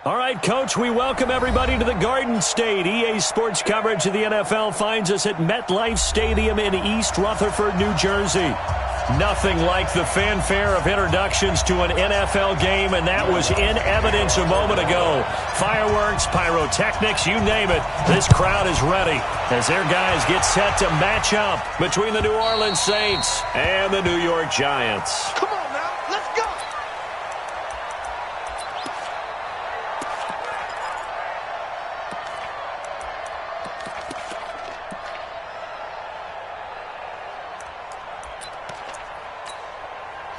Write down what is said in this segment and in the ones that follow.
All right, Coach, we welcome everybody to the Garden State. EA Sports coverage of the NFL finds us at MetLife Stadium in East Rutherford, New Jersey. Nothing like the fanfare of introductions to an NFL game, and that was in evidence a moment ago. Fireworks, pyrotechnics, you name it. This crowd is ready as their guys get set to match up between the New Orleans Saints and the New York Giants. Come on now, let's go!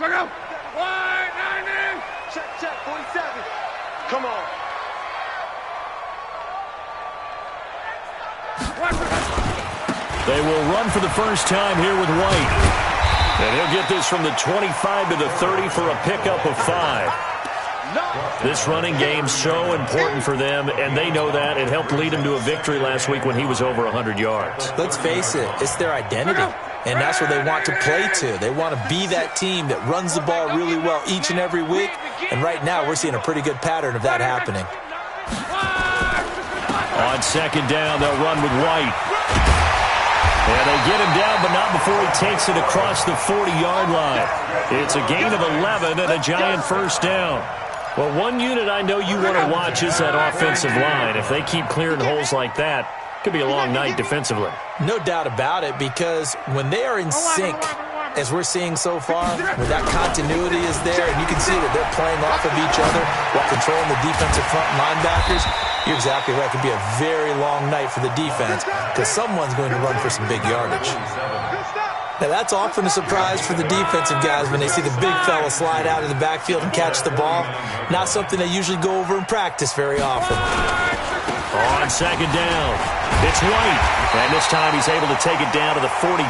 Go! Wide, 90! Check, 47. Come on. They will run for the first time here with White. And he'll get this from the 25 to the 30 for a pickup of 5. This running game so important for them, and they know that. It helped lead them to a victory last week when he was over 100 yards. Let's face it, it's their identity. And that's what they want to play to. They want to be that team that runs the ball really well each and every week. And right now, we're seeing a pretty good pattern of that happening. On second down, they'll run with White. And they get him down, but not before he takes it across the 40-yard line. It's a gain of 11 and a Giant first down. Well, one unit I know you want to watch is that offensive line. If they keep clearing holes like that, it could be a long night defensively. No doubt about it, because when they are in sync, as we're seeing so far, when that continuity is there, and you can see that they're playing off of each other while controlling the defensive front linebackers, you're exactly right. It could be a very long night for the defense because someone's going to run for some big yardage. Now, that's often a surprise for the defensive guys when they see the big fella slide out of the backfield and catch the ball. Not something they usually go over in practice very often. On second down, it's White. And this time he's able to take it down to the 42.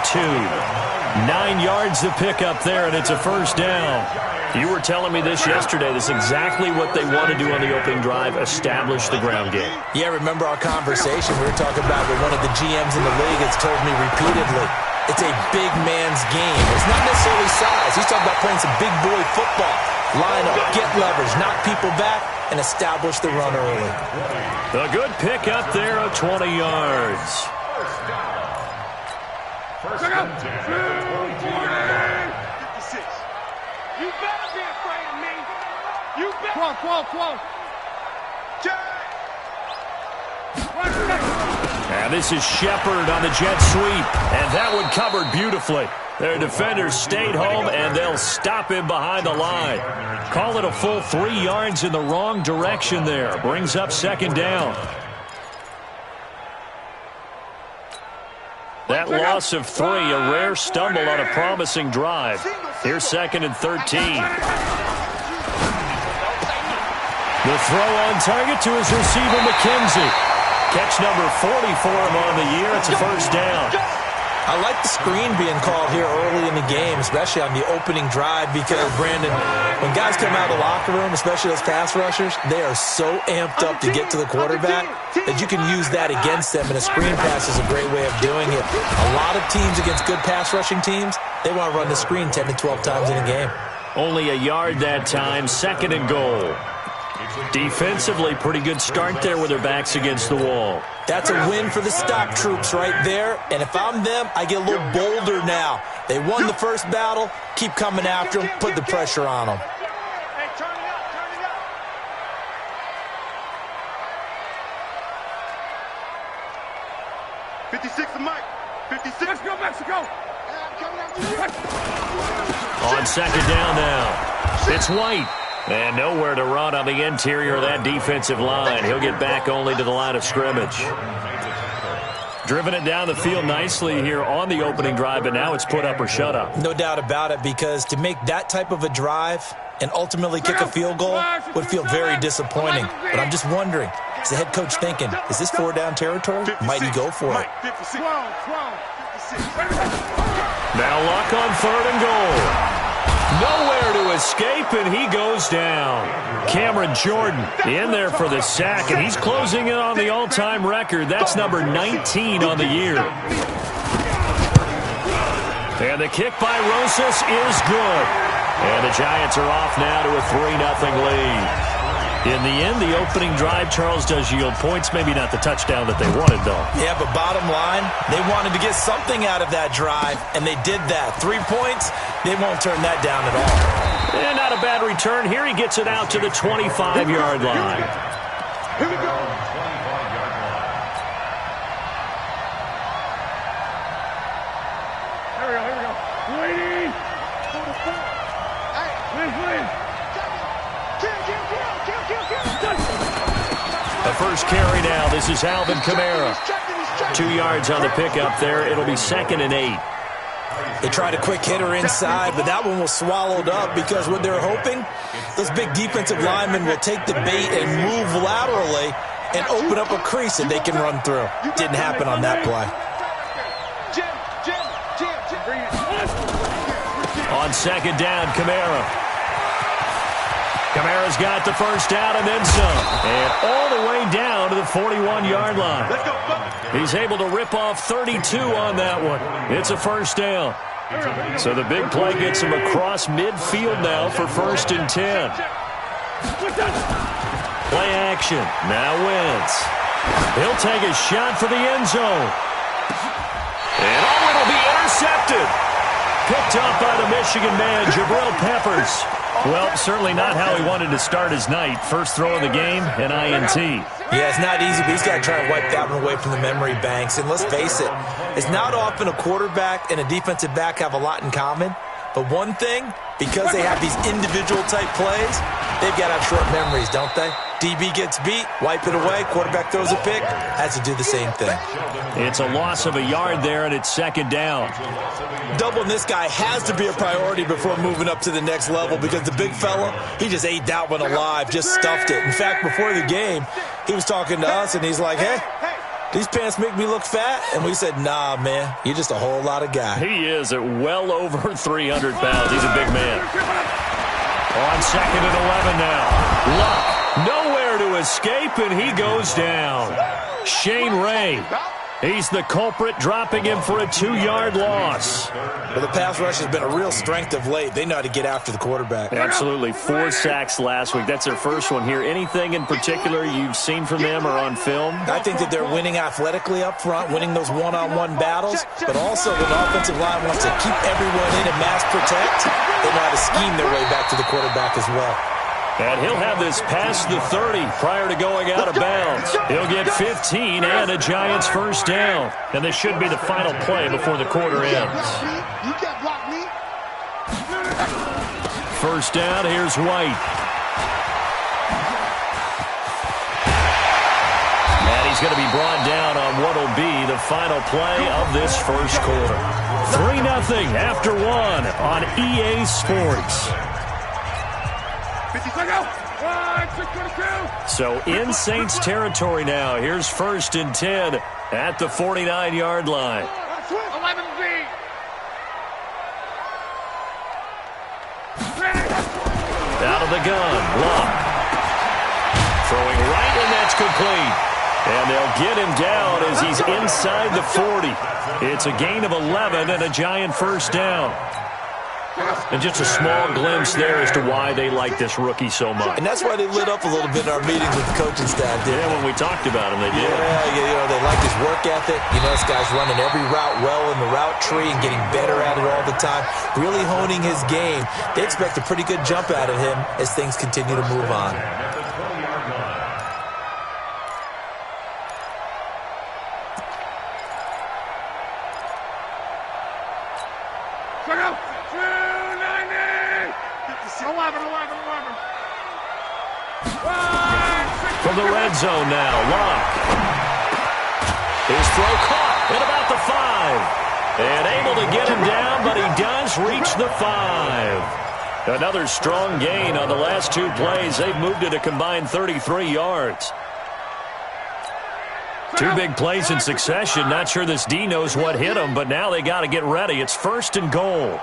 9 yards to pick up there, and it's a first down. You were telling me this yesterday. This is exactly what they want to do on the opening drive, establish the ground game. Yeah, remember our conversation we were talking about with one of the GMs in the league has told me repeatedly, it's a big man's game. It's not necessarily size. He's talking about playing some big boy football. Line up, get leverage, knock people back, and establish the run early. A good pick up there of 20 yards. First and 10. 56. You better be afraid of me. You better. Quo. And this is Shepard on the jet sweep. And that one covered beautifully. Their defenders stayed home, and they'll stop him behind the line. Call it a full 3 yards in the wrong direction there. Brings up second down. That loss of 3, a rare stumble on a promising drive. Here's second and 13. The throw on target to his receiver, McKenzie. Catch number 40 for him on the year. It's a first down. I like the screen being called here early in the game, especially on the opening drive, because, Brandon, when guys come out of the locker room, especially those pass rushers, they are so amped up to get to the quarterback that you can use that against them, and a screen pass is a great way of doing it. A lot of teams against good pass rushing teams, they want to run the screen 10 to 12 times in a game. Only a yard that time, second and goal. Defensively, pretty good start there with their backs against the wall. That's a win for the stock troops right there. And if I'm them, I get a little bolder now. They won the first battle. Keep coming after them. Put the pressure on them. Hey, turn it up. 56 to Mike. 56. Let's go, Mexico. On second down now, it's White. And nowhere to run on the interior of that defensive line. He'll get back only to the line of scrimmage. Driven it down the field nicely here on the opening drive, and now it's put up or shut up. No doubt about it, because to make that type of a drive and ultimately kick a field goal would feel very disappointing. But I'm just wondering, is the head coach thinking, is this 4-down territory? Might he go for it? Now Luck on third and goal. Nowhere to escape, and he goes down. Cameron Jordan in there for the sack, and he's closing in on the all-time record. That's number 19 on the year. And the kick by Rosas is good. And the Giants are off now to a 3-0 lead. In the end, the opening drive, Charles, does yield points. Maybe not the touchdown that they wanted, though. Yeah, but bottom line, they wanted to get something out of that drive, and they did that. 3 points, they won't turn that down at all. And not a bad return. Here he gets it out to the 25-yard line. Here we go. Waiting. The first carry now. This is Alvin Kamara. 2 yards on the pickup there. It'll be 2nd and 8. They tried a quick hitter inside, but that one was swallowed up because what they're hoping, those big defensive linemen will take the bait and move laterally and open up a crease that they can run through. Didn't happen on that play. On 2nd down, Kamara. Kamara's got the first down and then some. And all the way down to the 41-yard line. He's able to rip off 32 on that one. It's a first down. So the big play gets him across midfield now for 1st and 10. Play action. Now Wentz. He'll take a shot for the end zone. And it'll be intercepted. Picked up by the Michigan man, Jabril Peppers. Well, certainly not how he wanted to start his night. First throw of the game, an INT. Yeah, it's not easy, but he's got to try to wipe that one away from the memory banks. And let's face it, it's not often a quarterback and a defensive back have a lot in common. But one thing, because they have these individual type plays, they've got to have short memories, don't they? DB gets beat, wipe it away, quarterback throws a pick, has to do the same thing. It's a loss of a yard there, and it's 2nd down. Doubling this guy has to be a priority before moving up to the next level because the big fella, he just ate that one alive, just stuffed it. In fact, before the game, he was talking to us, and he's like, hey, these pants make me look fat? And we said, nah, man, you're just a whole lot of guy. He is at well over 300 pounds. He's a big man. On 2nd and 11 now. Luck. Nowhere to escape, and he goes down. Shane Ray. He's the culprit, dropping him for a 2-yard loss. Well, the pass rush has been a real strength of late. They know how to get after the quarterback. Absolutely. 4 sacks last week. That's their first one here. Anything in particular you've seen from them or on film? I think that they're winning athletically up front, winning those one-on-one battles, but also when the offensive line wants to keep everyone in and mass protect, they know how to scheme their way back to the quarterback as well. And he'll have this past the 30 prior to going out of bounds. He'll get 15 and a Giants first down. And this should be the final play before the quarter ends. You can't block me. First down, here's White. And he's going to be brought down on what will be the final play of this first quarter. 3-0 after 1 on EA Sports. So in Saints territory now. Here's 1st and 10 at the 49-yard line. 11B. Out of the gun, Luck. Throwing right, and that's complete. And they'll get him down as he's inside the 40. It's a gain of 11 and a Giant first down. And just a small glimpse there as to why they like this rookie so much. And that's why they lit up a little bit in our meetings with the coaching staff. Yeah, when we talked about him, they did. Yeah, you know, they like his work ethic. You know, this guy's running every route well in the route tree and getting better at it all the time, really honing his game. They expect a pretty good jump out of him as things continue to move on. From the red zone now, Luck. His throw caught at about the 5. And able to get him down, but he does reach the 5. Another strong gain on the last 2 plays. They've moved it a combined 33 yards. 2 big plays in succession. Not sure this D knows what hit him, but now they got to get ready. It's 1st and goal.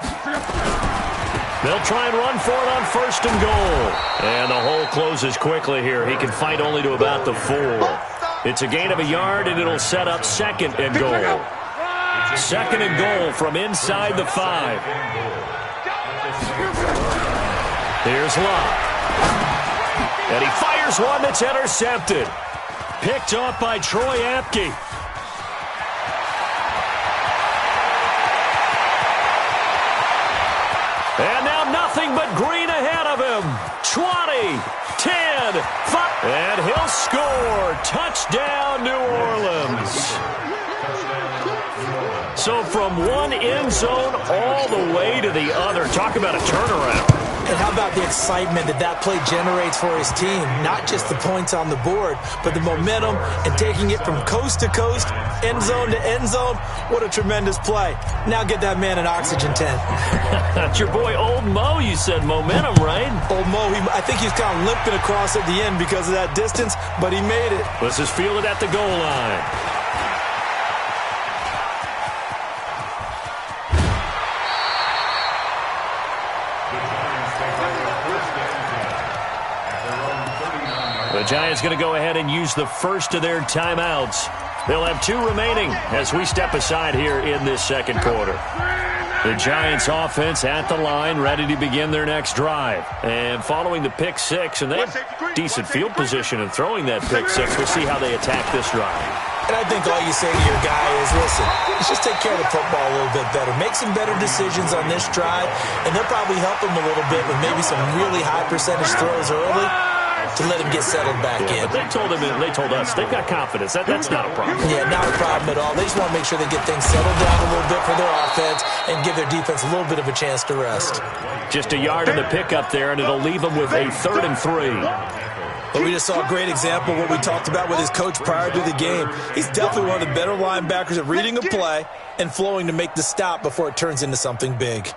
They'll try and run for it on 1st and goal. And the hole closes quickly here. He can fight only to about the 4. It's a gain of a yard, and it'll set up 2nd and goal. 2nd and goal from inside the 5. Here's Luck. And he fires here's one that's intercepted. Picked off by Troy Apke. And now nothing but green ahead of him. 20, 10, 5. And he'll score. Touchdown, New Orleans. So from one end zone all the way to the other. Talk about a turnaround. And how about the excitement that play generates for his team? Not just the points on the board, but the momentum and taking it from coast to coast, end zone to end zone. What a tremendous play. Now get that man an oxygen tent. That's your boy Old Mo. You said momentum, right? Old Mo, I think he's kind of limping across at the end because of that distance, but he made it. This is fielded at the goal line. The Giants going to go ahead and use the first of their timeouts. They'll have 2 remaining as we step aside here in this second quarter. The Giants offense at the line, ready to begin their next drive. And following the pick 6, and they have decent field position in throwing that pick 6. We'll see how they attack this drive. And I think all you say to your guy is, listen, let's just take care of the football a little bit better. Make some better decisions on this drive, and they'll probably help him a little bit with maybe some really high percentage throws early to let him get settled back in. But they told us they've got confidence. That's not a problem. Yeah, not a problem at all. They just want to make sure they get things settled down a little bit for their offense and give their defense a little bit of a chance to rest. Just a yard in the pickup there, and it'll leave them with a 3rd and 3. But we just saw a great example of what we talked about with his coach prior to the game. He's definitely one of the better linebackers at reading a play and flowing to make the stop before it turns into something big.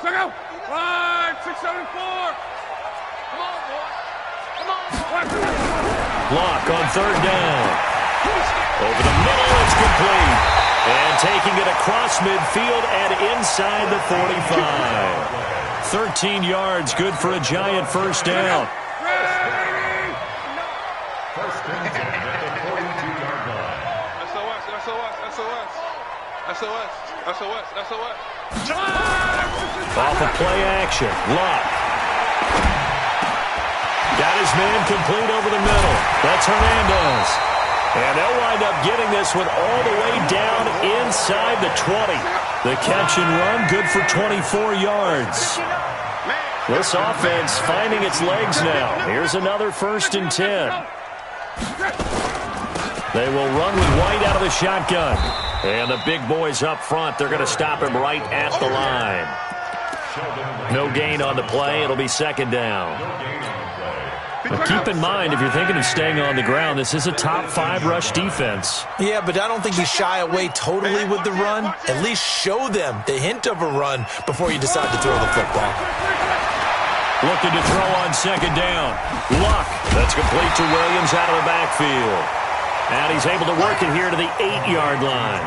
Check out. 674. Come on, boy. Come on. Block on 3rd down. Over the middle, it's complete. And taking it across midfield and inside the 45. 13 yards, good for a Giant first down. SOS. Off of play action. Luck. Got his man complete over the middle. That's Hernandez. And they'll wind up getting this one all the way down inside the 20. The catch and run, good for 24 yards. This offense finding its legs now. Here's another 1st and 10. They will run with White out of the shotgun. And the big boys up front, they're going to stop him right at the line. No gain on the play. It'll be 2nd down. But keep in mind, if you're thinking of staying on the ground, this is a top 5 rush defense. Yeah, but I don't think you shy away totally with the run. At least show them the hint of a run before you decide to throw the football. Looking to throw on 2nd down. Luck. That's complete to Williams out of the backfield. And he's able to work it here to the 8-yard line.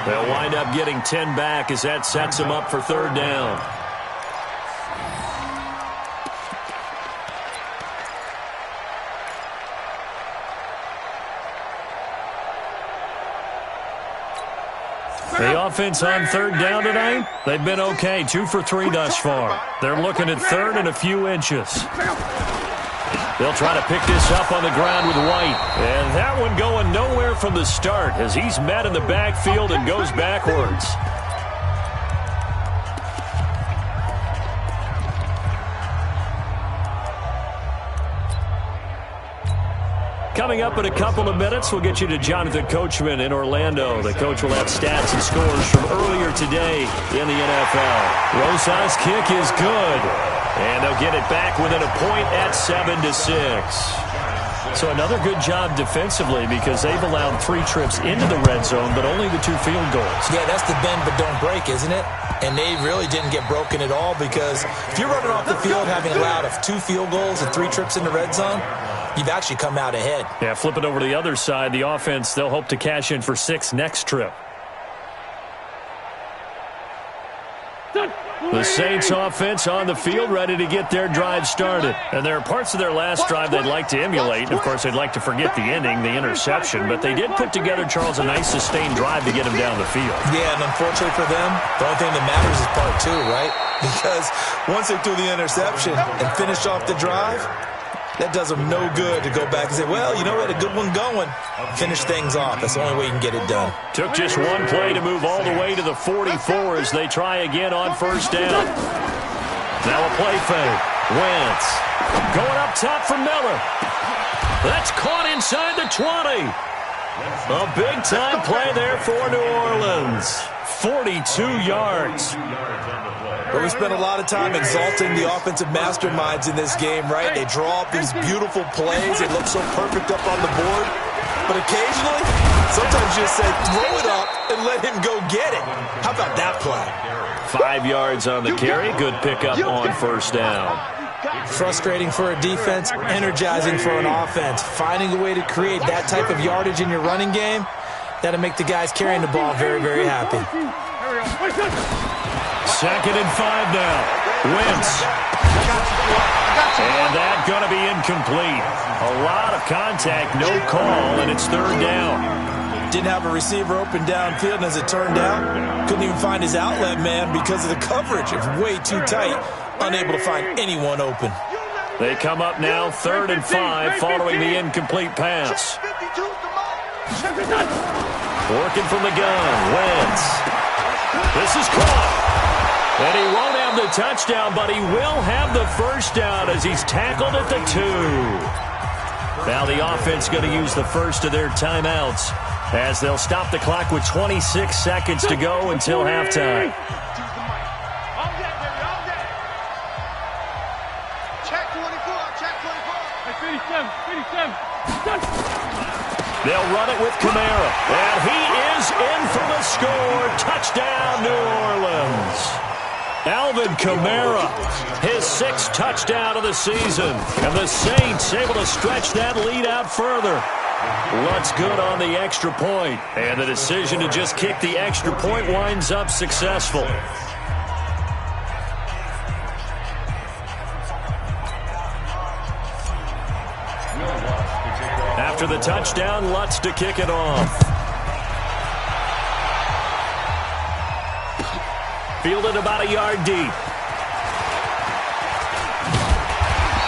They'll wind up getting 10 back as that sets him up for 3rd down. The offense on 3rd down tonight, they've been okay. 2 for 3 thus far. They're looking at 3rd and a few inches. They'll try to pick this up on the ground with White. And that one going nowhere from the start as he's met in the backfield and goes backwards. Coming up in a couple of minutes, we'll get you to Jonathan Coachman in Orlando. The coach will have stats and scores from earlier today in the NFL. Rosas' kick is good. And they'll get it back within a point at 7-6. So another good job defensively because they've allowed 3 trips into the red zone, but only the 2 field goals. Yeah, that's the bend but don't break, isn't it? And they really didn't get broken at all because if you're running off the field having allowed 2 field goals and 3 trips in the red zone, you've actually come out ahead. Yeah, flip it over to the other side. The offense, they'll hope to cash in for 6 next trip. The Saints offense on the field ready to get their drive started. And there are parts of their last drive they'd like to emulate. And, of course, they'd like to forget the ending, the interception. But they did put together, Charles, a nice sustained drive to get him down the field. Yeah, and unfortunately for them, the only thing that matters is part 2, right? because once they threw the interception and finished off the drive, that does them no good to go back and say, well, you know what, a good one going. Finish things off. That's the only way you can get it done. Took just one play to move all the way to the 44 as they try again on first down. Now a play fake. Wentz going up top for Miller. That's caught inside the 20. A big-time play there for New Orleans. 42 yards. But we spent a lot of time exalting the offensive masterminds in this game, right? They draw up these beautiful plays. It looks so perfect up on the board. But occasionally, sometimes you just say, throw it up and let him go get it. How about that play? 5 yards on the carry. Good pickup on first down. Frustrating for a defense, energizing for an offense. Finding a way to create that type of yardage in your running game, that'll make the guys carrying the ball very, very happy. 2nd and 5 now. Wentz. And that's going to be incomplete. A lot of contact, no call, and it's 3rd down. Didn't have a receiver open downfield, and as it turned out, couldn't even find his outlet man because of the coverage. It's way too tight, unable to find anyone open. They come up now 3rd and 5 following the incomplete pass. Working from the gun, Wentz. This is caught. And he won't have the touchdown, but he will have the first down as he's tackled at the 2. Now the offense going to use the first of their timeouts as they'll stop the clock with 26 seconds to go until halftime. Check 24, check 24. They'll run it with Kamara, and he is in for the score. Touchdown, New Orleans. Alvin Kamara, his 6th touchdown of the season. And the Saints able to stretch that lead out further. Lutz good on the extra point. And the decision to just kick the extra point winds up successful. After the touchdown, Lutz to kick it off. Fielded about a yard deep.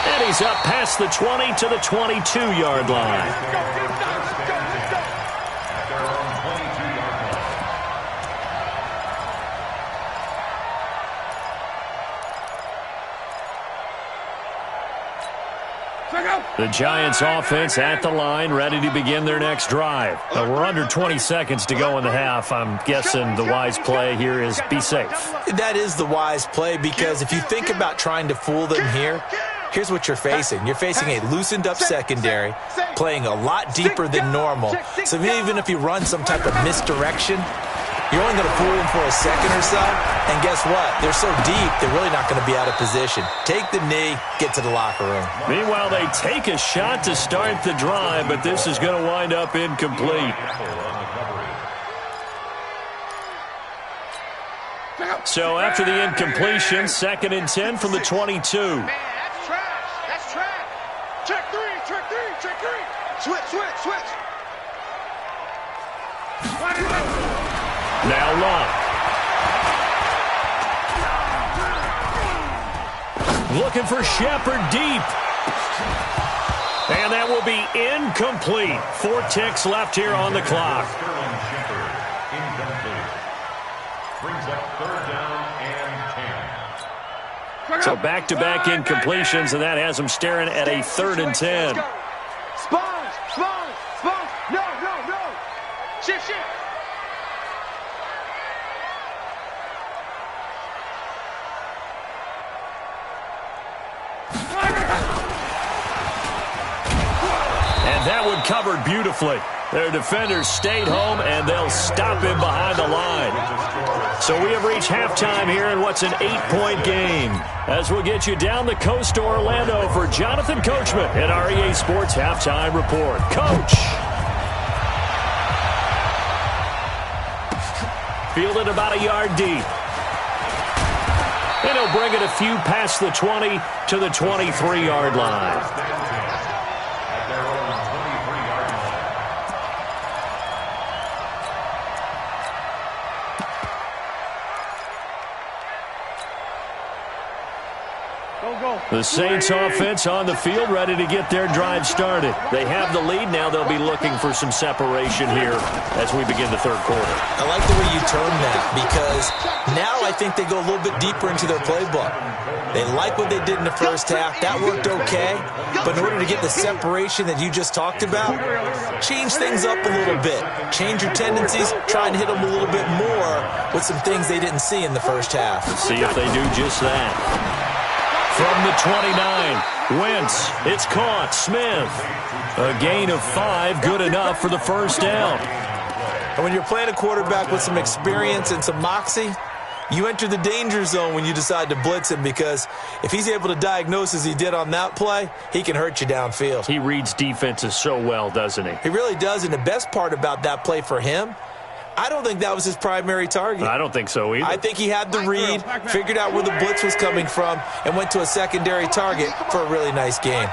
And he's up past the 20 to the 22-yard line. The Giants offense at the line, ready to begin their next drive. Now we're under 20 seconds to go in the half. I'm guessing the wise play here is be safe. That is the wise play, because if you think about trying to fool them here, here's what you're facing. You're facing a loosened up secondary, playing a lot deeper than normal. So even if you run some type of misdirection, you're only going to fool them for a second or so. And guess what? They're so deep, they're really not going to be out of position. Take the knee, get to the locker room. Meanwhile, they take a shot to start the drive, but this is going to wind up incomplete. So after the incompletion, 2nd and 10 from the 22. Man, that's trash. That's trash. Check 3, check 3, check 3. Switch. Now Luck. Looking for Shepard deep. And that will be incomplete. 4 ticks left here on the clock. So back-to-back incompletions, and that has them staring at a 3rd and 10. Sponge. No. Shit. And that one covered beautifully. Their defenders stayed home, and they'll stop him behind the line. So we have reached halftime here in what's an 8-point game. As we'll get you down the coast to Orlando for Jonathan Coachman at our EA Sports Halftime Report. Coach. Fielded about a yard deep. And he'll bring it a few past the 20 to the 23-yard line. The Saints offense on the field, ready to get their drive started. They have the lead. Now they'll be looking for some separation here as we begin the third quarter. I like the way you term that, because now I think they go a little bit deeper into their playbook. They like what they did in the first half. That worked okay. But in order to get the separation that you just talked about, change things up a little bit. Change your tendencies. Try and hit them a little bit more with some things they didn't see in the first half. Let's see if they do just that. From the 29, Wentz, it's caught. Smith, a gain of 5, good enough for the first down. And when you're playing a quarterback with some experience and some moxie, you enter the danger zone when you decide to blitz him, because if he's able to diagnose as he did on that play, he can hurt you downfield. He reads defenses so well, doesn't he? He really does, and the best part about that play for him, I don't think that was his primary target. I don't think so either. I think he had the read, figured out where the blitz was coming from, and went to a secondary target for a really nice game.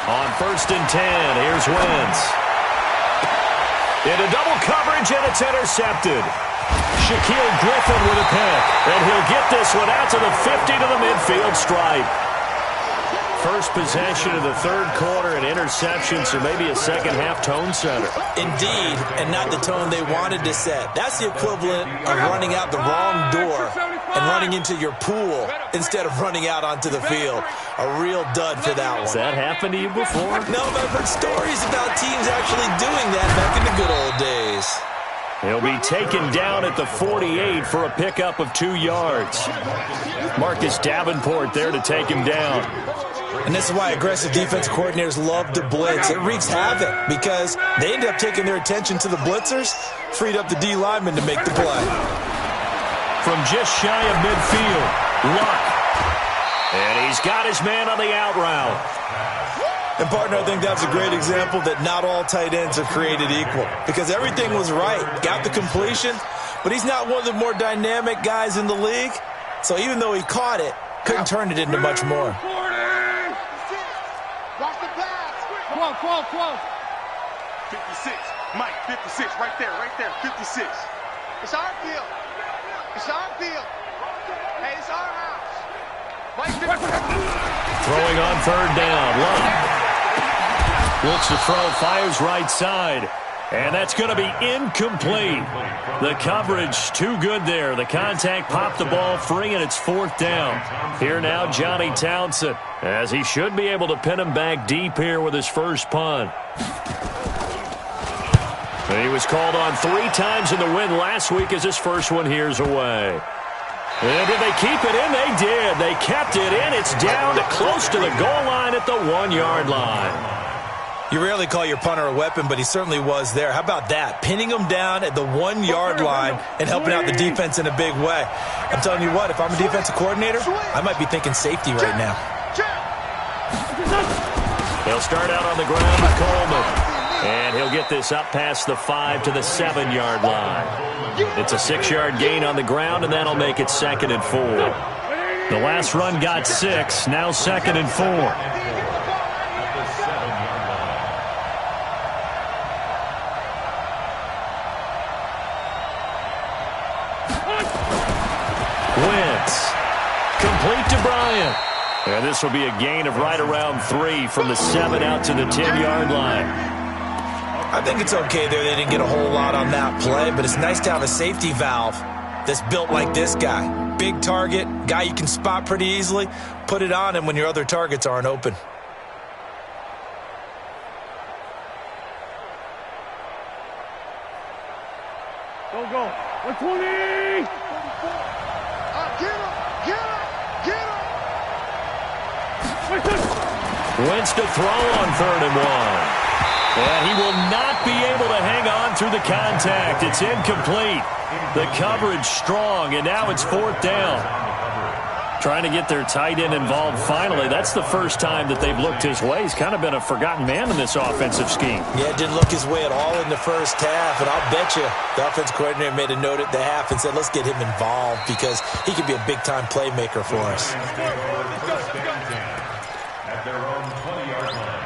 On 1st and 10, here's Wentz. Into double coverage, and it's intercepted. Shaquille Griffin with a pick, and he'll get this one out to the 50 to the midfield stripe. First possession of the third quarter, an interception, so maybe a second-half tone setter. Indeed, and not the tone they wanted to set. That's the equivalent of running out the wrong door and running into your pool instead of running out onto the field. A real dud for that one. Has that happened to you before? No, but I've heard stories about teams actually doing that back in the good old days. He'll be taken down at the 48 for a pickup of 2 yards. Marcus Davenport there to take him down. And this is why aggressive defense coordinators love to blitz. It wreaks havoc because they end up taking their attention to the blitzers, freed up the D lineman to make the play. From just shy of midfield, Luck. And he's got his man on the out route. And, partner, I think that's a great example that not all tight ends are created equal, because everything was right. Got the completion, but he's not one of the more dynamic guys in the league. So even though he caught it, couldn't turn it into much more. Watch the pass. 56. Mike, 56. Right there. 56. It's our field. Hey, it's our house. Mike, 56. Throwing on 3rd down. Luck looks to throw, fires right side. And that's going to be incomplete. The coverage too good there. The contact popped the ball free, and it's 4th down. Here now, Johnny Townsend, as he should be able to pin him back deep here with his first punt. And he was called on 3 times in the win last week as his first one here's away. And did they keep it in? They did. They kept it in. It's down to close to the goal line at the 1-yard line. You rarely call your punter a weapon, but he certainly was there. How about that? Pinning him down at the 1-yard line and helping out the defense in a big way. I'm telling you what, if I'm a defensive coordinator, I might be thinking safety right now. He'll start out on the ground with Coleman. And he'll get this up past the 5 to the 7-yard line. It's a 6-yard gain on the ground, and that'll make it 2nd and 4. The last run got 6, now 2nd and 4. Wentz, complete to Bryant. And this will be a gain of right around 3 from the 7 out to the 10-yard line. I think it's okay there. They didn't get a whole lot on that play, but it's nice to have a safety valve that's built like this guy. Big target, guy you can spot pretty easily. Put it on him when your other targets aren't open. Go. 120! Wentz to throw on 3rd and 1. And he will not be able to hang on through the contact. It's incomplete. The coverage strong, and now it's 4th down. Trying to get their tight end involved finally. That's the first time that they've looked his way. He's kind of been a forgotten man in this offensive scheme. Yeah, it didn't look his way at all in the first half, and I'll bet you the offensive coordinator made a note at the half and said, let's get him involved because he could be a big-time playmaker for us. At their own 20-yard line.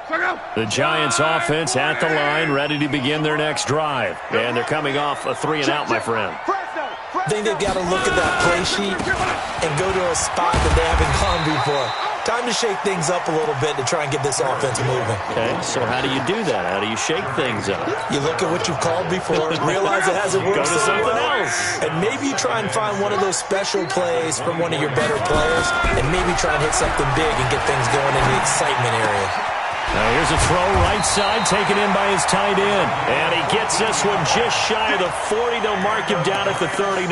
Check out! The Giants offense at the line, ready to begin their next drive. And they're coming off a 3-and-out, my friend. I think they've got to look at that play sheet and go to a spot that they haven't gone before. Time to shake things up a little bit to try and get this offense moving. Okay, so how do you do that? How do you shake things up? You look at what you've called before, realize it hasn't worked Go to something well, else. and maybe you try and find one of those special plays from one of your better players, and maybe try and hit something big and get things going in the excitement area. Now here's a throw right side, taken in by his tight end. And he gets this one just shy of the 40. They'll mark him down at the 39.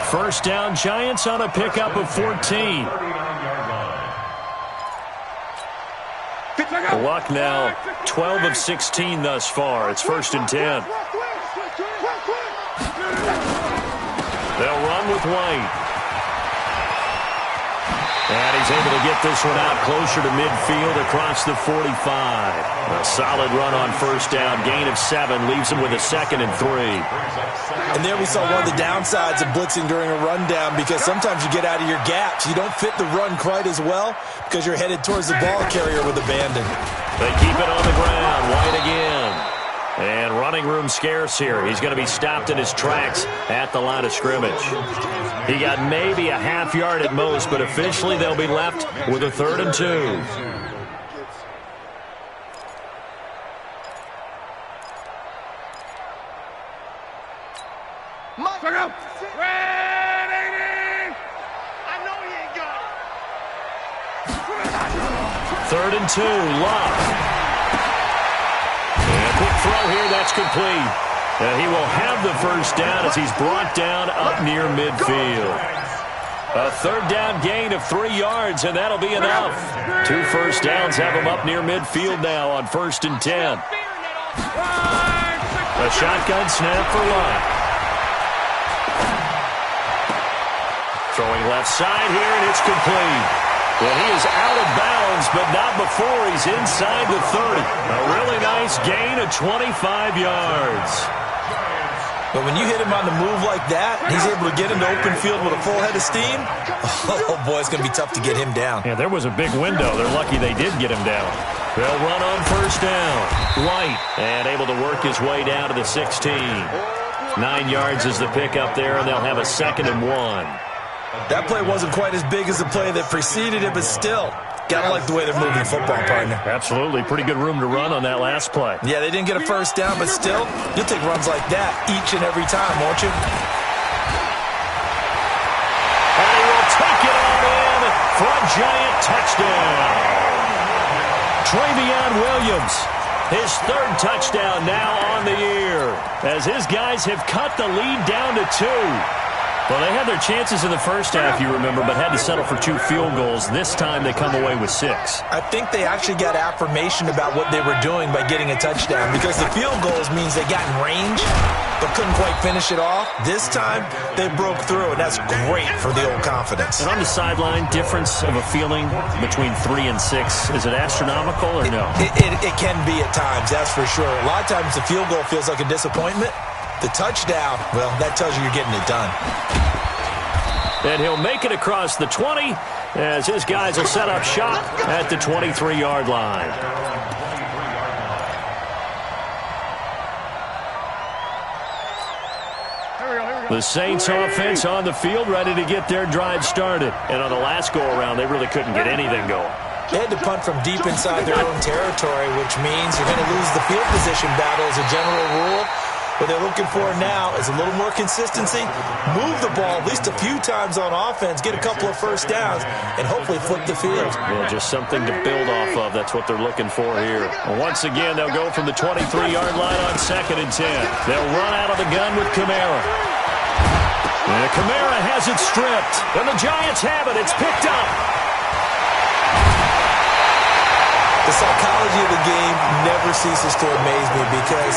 First down, Giants on a pickup of 14. Luck now 12 of 16 thus far. It's 1st and 10. They'll run with White. And he's able to get this one out closer to midfield across the 45. A solid run on first down. Gain of 7 leaves him with a 2nd and 3. And there we saw one of the downsides of blitzing during a rundown, because sometimes you get out of your gaps. You don't fit the run quite as well because you're headed towards the ball carrier with abandon. They keep it on the ground. White again. And running room scarce here. He's going to be stopped in his tracks at the line of scrimmage. He got maybe a half yard at most, but officially they'll be left with a 3rd and 2. Third and 2, Love. And a quick throw here, that's complete. And he will have the first down as he's brought down up near midfield. A 3rd down gain of 3 yards, and that'll be enough. 2 first downs have him up near midfield now on 1st and 10. A shotgun snap for Love. Throwing left side here, and it's complete. Well, he is out of bounds, but not before he's inside the 30. A really nice gain of 25 yards. But when you hit him on the move like that, he's able to get into open field with a full head of steam. Oh, boy, it's going to be tough to get him down. Yeah, there was a big window. They're lucky they did get him down. They'll run on first down. White, and able to work his way down to the 16. 9 yards is the pickup there, and they'll have a 2nd and 1. That play wasn't quite as big as the play that preceded it, but still, gotta like the way they're moving the football, partner. Absolutely. Pretty good room to run on that last play. Yeah, they didn't get a first down, but still, you'll take runs like that each and every time, won't you? And he will take it on in for a Giant touchdown. Travion Williams, his 3rd touchdown now on the year, as his guys have cut the lead down to 2. Well, they had their chances in the first half, you remember, but had to settle for 2 field goals. This time they come away with 6. I think they actually got affirmation about what they were doing by getting a touchdown, because the field goals means they got in range but couldn't quite finish it off. This time they broke through, and that's great for the old confidence. And on the sideline, difference of a feeling between 3 and 6, is it astronomical or no? It can be at times, that's for sure. A lot of times the field goal feels like a disappointment. The touchdown, well, that tells you you're getting it done. And he'll make it across the 20 as his guys will set up shop at the 23-yard line. The Saints offense on the field, ready to get their drive started. And on the last go-around, they really couldn't get anything going. They had to punt from deep inside their own territory, which means you're going to lose the field position battle as a general rule. What they're looking for now is a little more consistency, move the ball at least a few times on offense, get a couple of first downs, and hopefully flip the field. Well, just something to build off of. That's what they're looking for here. Well, once again, they'll go from the 23-yard line on 2nd and 10. They'll run out of the gun with Kamara. And Kamara has it stripped, and the Giants have it. It's picked up. The psychology of the game never ceases to amaze me, because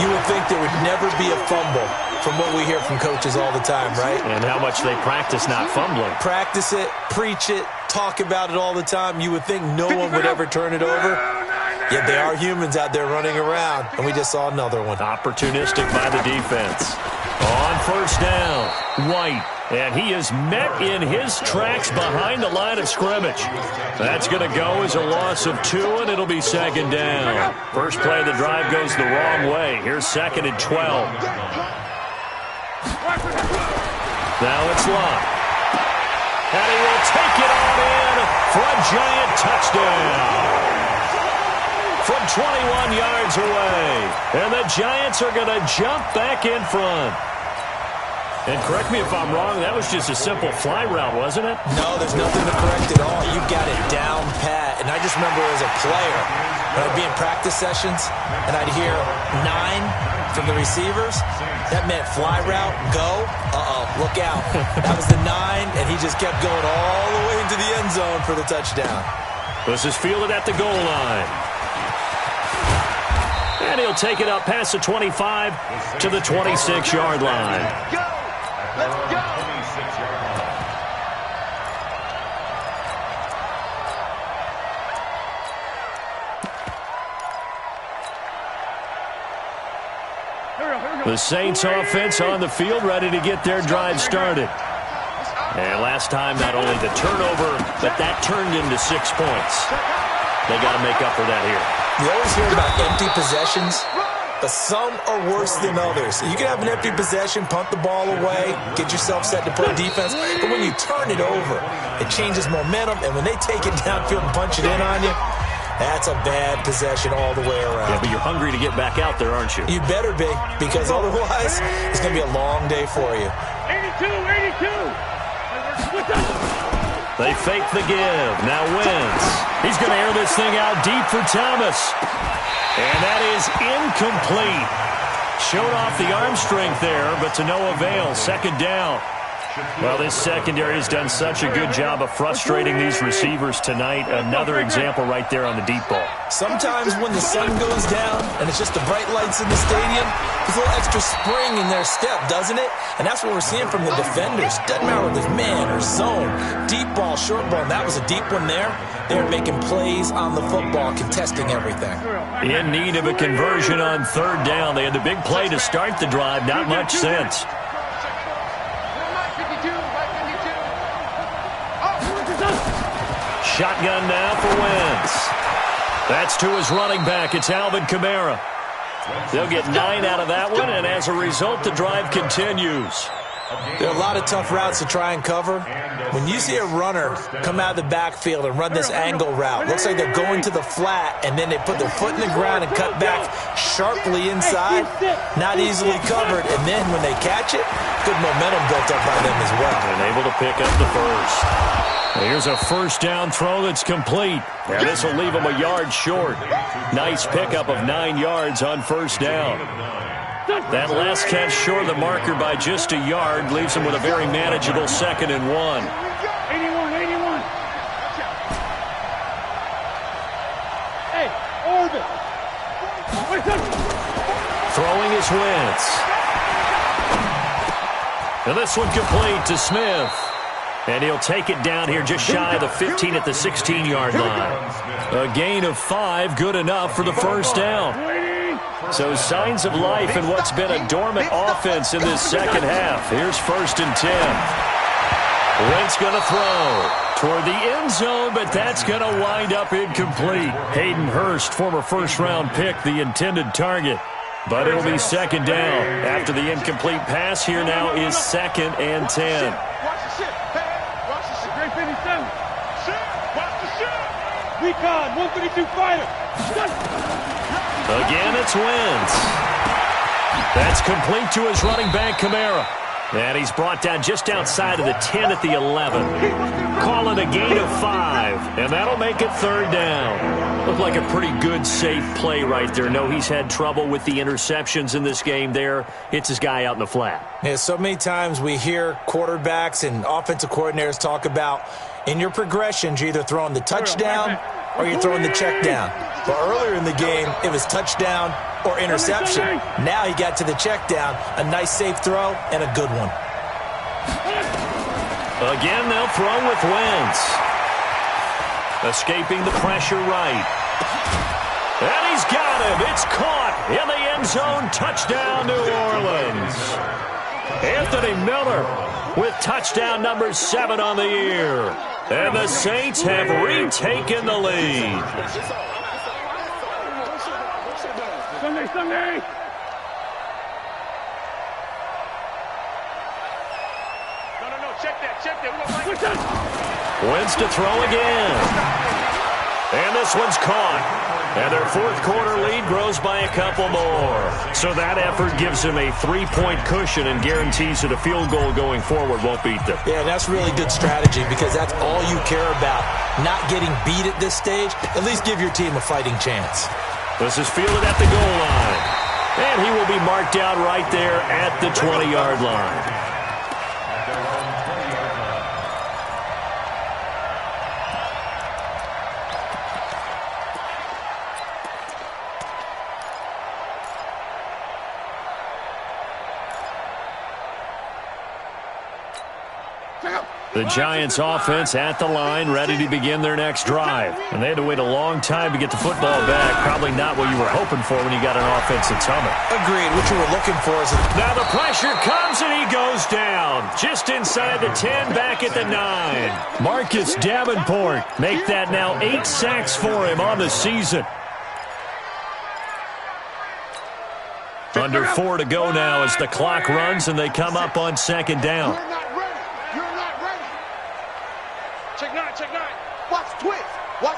you would think there would never be a fumble from what we hear from coaches all the time, right? And how much they practice not fumbling. Practice it, preach it, talk about it all the time. You would think no one would ever turn it over. Yet they are humans out there running around, and we just saw another one. Opportunistic by the defense. On first down, White. And he is met in his tracks behind the line of scrimmage. That's going to go as a loss of 2, and it'll be second down. First play of the drive goes the wrong way. Here's second and 12. Now it's Lott. And he will take it on in for a giant touchdown. From 21 yards away. And the Giants are going to jump back in front. And correct me if I'm wrong, that was just a simple fly route, wasn't it? No, there's nothing to correct at all. You got it down pat. And I just remember as a player, when I'd be in practice sessions, and I'd hear 9 from the receivers, that meant fly route, go, look out. That was the 9, and he just kept going all the way into the end zone for the touchdown. This is fielded at the goal line. And he'll take it up past the 25 to the 26-yard line. Let's go! The Saints offense on the field, ready to get their drive started. And last time, not only the turnover, but that turned into 6 points. They got to make up for that here. You always hear about empty possessions, but some are worse than others. You can have an empty possession, punt the ball away, get yourself set to play defense, but when you turn it over, it changes momentum, and when they take it downfield and punch it in on you, that's a bad possession all the way around. Yeah, but you're hungry to get back out there, aren't you? You better be, because otherwise, it's going to be a long day for you. 82. They fake the give. Now Wentz. He's going to air this thing out deep for Thomas. And that is incomplete. Showed off the arm strength there, but to no avail. Second down. Well, this secondary has done such a good job of frustrating these receivers tonight. Another example right there on the deep ball. Sometimes when the sun goes down and it's just the bright lights in the stadium, there's a little extra spring in their step, doesn't it? And that's what we're seeing from the defenders. Doesn't matter whether it's man or zone, deep ball, short ball. And that was a deep one there. They're making plays on the football, contesting everything. In need of a conversion on third down. They had the big play to start the drive. Not much sense. Shotgun now for Wentz. That's to his running back. It's Alvin Kamara. They'll get 9 out of that one, and as a result, the drive continues. There are a lot of tough routes to try and cover. When you see a runner come out of the backfield and run this angle route, looks like they're going to the flat, and then they put their foot in the ground and cut back sharply inside. Not easily covered, and then when they catch it, good momentum built up by them as well. And able to pick up the first. Here's a first down throw that's complete. And this will leave them a yard short. Nice pickup of 9 yards on first down. That last catch short of the marker by just a yard leaves them with a very manageable 2nd and 1. 81. Hey, Orbit. Throwing is Wentz. And this one complete to Smith. And he'll take it down here just shy of the 15 at the 16-yard line. A gain of 5, good enough for the first down. So signs of life in what's been a dormant offense in this second half. Here's 1st and 10. Wentz going to throw toward the end zone, but that's going to wind up incomplete. Hayden Hurst, former first-round pick, the intended target. But it'll be 2nd down. After the incomplete pass, here now is 2nd and 10. Recon, 132 fighter. Again, it's Wentz. That's complete to his running back, Kamara. And he's brought down just outside of the 10 at the 11. Calling a gain of 5, and that'll make it 3rd down. Looked like a pretty good, safe play right there. No, he's had trouble with the interceptions in this game there. Hits his guy out in the flat. Yeah, so many times we hear quarterbacks and offensive coordinators talk about in your progressions, you're either throwing the touchdown or you're throwing the check down. But earlier in the game, it was touchdown or interception. Now he got to the check down, a nice safe throw, and a good one. Again, they'll throw with Wentz. Escaping the pressure right. And he's got him. It's caught in the end zone. Touchdown, New Orleans. Anthony Miller with touchdown number 7 on the year. And the Saints have retaken the lead. Sunday. No, check that. Wins to throw again. And this one's caught. And their fourth quarter lead grows by a couple more. So that effort gives them a 3-point cushion and guarantees that a field goal going forward won't beat them. Yeah, that's really good strategy because that's all you care about. Not getting beat at this stage. At least give your team a fighting chance. This is fielded at the goal line. And he will be marked out right there at the 20-yard line. The Giants offense at the line, ready to begin their next drive. And they had to wait a long time to get the football back. Probably not what you were hoping for when you got an offensive tumble. Agreed. What you were looking for is... Now the pressure comes and he goes down. Just inside the 10, back at the 9. Marcus Davenport make that now 8 sacks for him on the season. Under 4 to go now as the clock runs and they come up on second down. Check 9. Watch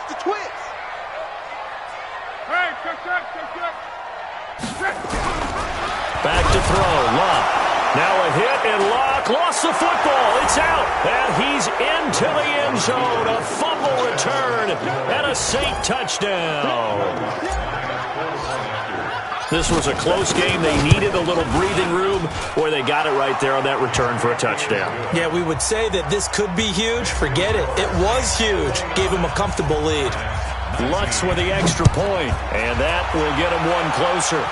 the twist. Hey, check. Back to throw. Luck. Now a hit, and Luck lost the football. It's out, and he's into the end zone. A fumble return and a Saint touchdown. This was a close game. They needed a little breathing room where they got it right there on that return for a touchdown. Yeah, we would say that this could be huge. Forget it. It was huge. Gave him a comfortable lead. Lutz with the extra point, and that will get him one closer.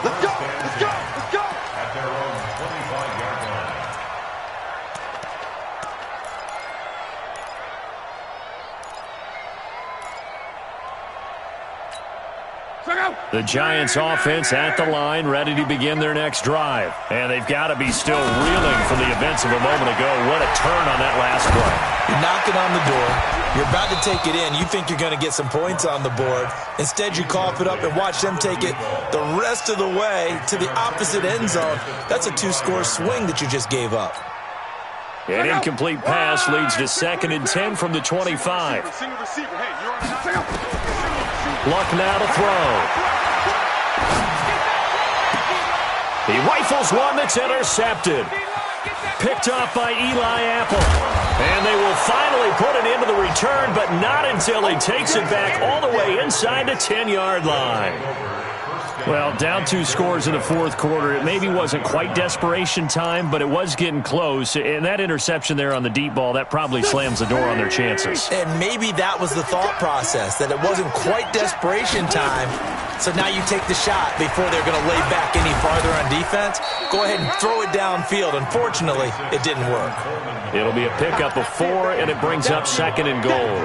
Let's go. At their own 25-yard line. The Giants offense at the line, ready to begin their next drive. And they've got to be still reeling from the events of a moment ago. What a turn on that last play. You're knocking on the door. You're about to take it in. You think you're going to get some points on the board. Instead, you cough it up and watch them take it the rest of the way to the opposite end zone. That's a 2-score swing that you just gave up. An incomplete pass leads to 2nd and 10 from the 25. Luck now to throw. He rifles one that's intercepted. Picked off by Eli Apple. And they will finally put it into the return, but not until he takes it back all the way inside the 10-yard line. Well, down 2 scores in the fourth quarter. It maybe wasn't quite desperation time, but it was getting close. And that interception there on the deep ball, that probably slams the door on their chances. And maybe that was the thought process, that it wasn't quite desperation time. So now you take the shot before they're going to lay back any farther on defense. Go ahead and throw it downfield. Unfortunately, it didn't work. It'll be a pickup of 4, and it brings up 2nd and goal.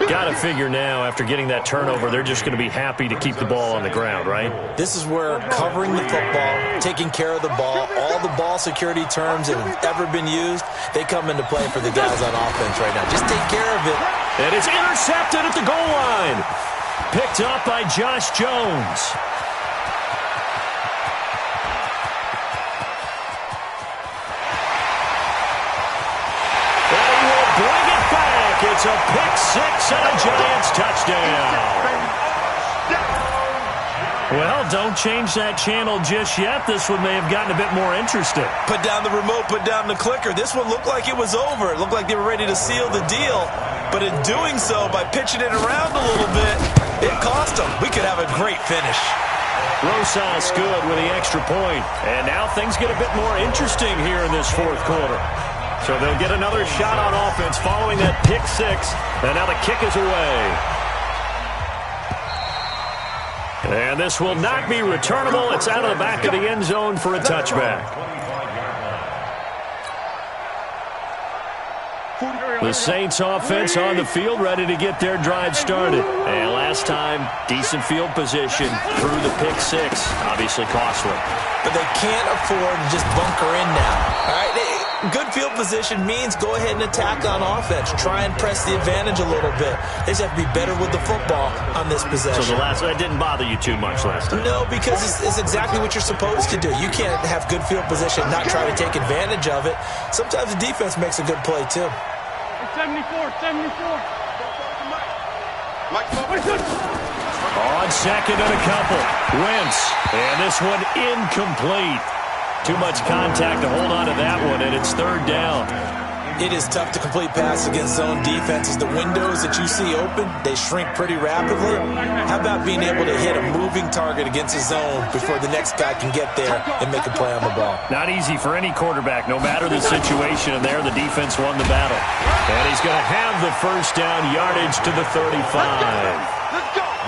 Got to figure now, after getting that turnover, they're just going to be happy to keep the ball on the ground, right? This is where covering the football, taking care of the ball, all the ball security terms that have ever been used, they come into play for the guys on offense right now. Just take care of it. And it's intercepted at the goal line. Picked up by Josh Jones. And he will bring it back. It's a pick 6 and a Giants touchdown. Well, don't change that channel just yet. This one may have gotten a bit more interesting. Put down the remote, put down the clicker. This one looked like it was over. It looked like they were ready to seal the deal. But in doing so, by pitching it around a little bit, it cost them. We could have a great finish. Rosas good with the extra point. And now things get a bit more interesting here in this fourth quarter. So they'll get another shot on offense following that pick 6. And now the kick is away. And this will not be returnable. It's out of the back of the end zone for a touchback. The Saints offense on the field, ready to get their drive started. And last time, decent field position through the pick six. Obviously costly. But they can't afford to just bunker in now. All right, good field position means go ahead and attack on offense. Try and press the advantage a little bit. They just have to be better with the football on this possession. So that didn't bother you too much last time? No, because it's exactly what you're supposed to do. You can't have good field position and not try to take advantage of it. Sometimes the defense makes a good play, too. 74. On second and a couple. Wentz. And this one incomplete. Too much contact to hold on to that one, and it's third down. It is tough to complete passes against zone defenses. The windows that you see open, they shrink pretty rapidly. How about being able to hit a moving target against a zone before the next guy can get there and make a play on the ball? Not easy for any quarterback, no matter the situation. And there, the defense won the battle. And he's going to have the first down, yardage to the 35.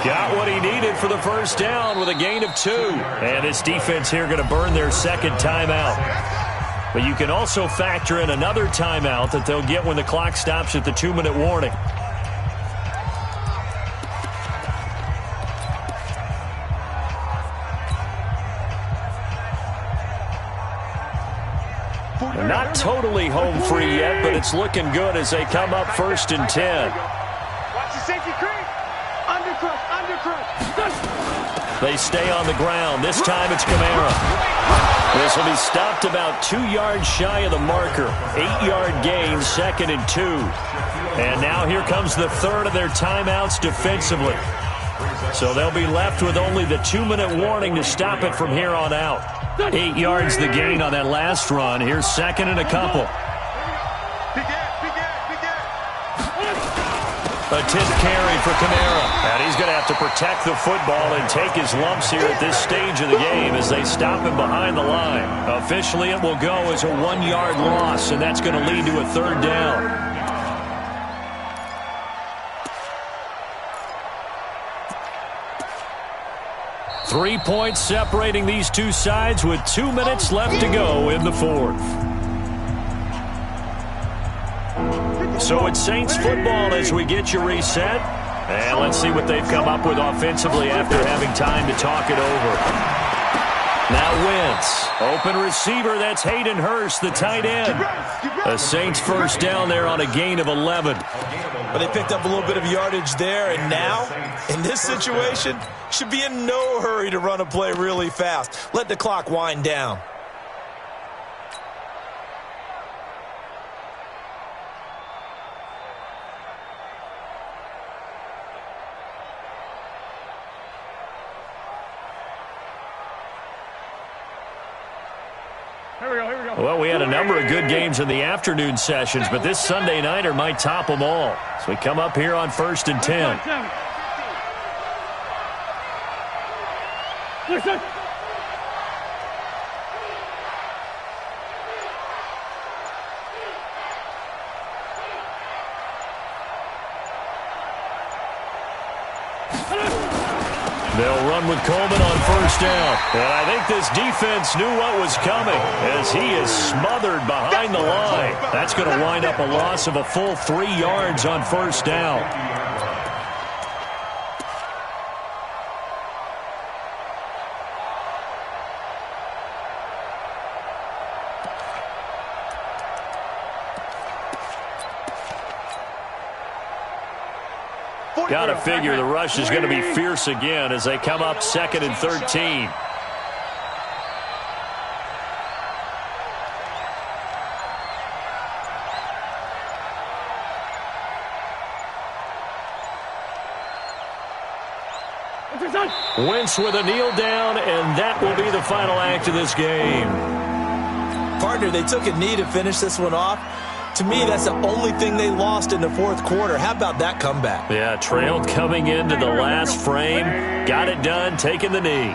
Got what he needed for the first down with a gain of 2. And this defense here going to burn their second timeout. But you can also factor in another timeout that they'll get when the clock stops at the 2-minute warning. They're not totally home free yet, but it's looking good as they come up first and 10. Watch the safety creep. Undercrush. They stay on the ground. This time it's Kamara. This will be stopped about 2 yards shy of the marker. 8-yard gain, second and 2. And now here comes the third of their timeouts defensively. So they'll be left with only the 2-minute warning to stop it from here on out. 8 yards the gain on that last run. Here's second and a couple. A 10th carry for Kamara. And he's going to have to protect the football and take his lumps here at this stage of the game as they stop him behind the line. Officially, it will go as a 1-yard loss, and that's going to lead to a third down. Three points separating these two sides with 2 minutes left to go in the fourth. So it's Saints football as we get you reset. And let's see what they've come up with offensively after having time to talk it over. Now Wentz. Open receiver, that's Hayden Hurst, the tight end. The Saints first down there on a gain of 11. But they picked up a little bit of yardage there, and now, in this situation, should be in no hurry to run a play really fast. Let the clock wind down. Well, we had a number of good games in the afternoon sessions, but this Sunday nighter might top them all. So we come up here on first and 10. Listen. They'll run with Coleman on first down. And I think this defense knew what was coming as he is smothered behind the line. That's going to wind up a loss of a full 3 yards on first down. Got to figure the rush is going to be fierce again as they come up second and 13. Wentz with a kneel down, and that will be the final act of this game. Partner, they took a knee to finish this one off. To me, that's the only thing they lost in the fourth quarter. How about that comeback? Yeah, trailed coming into the last frame. Got it done, taking the knee.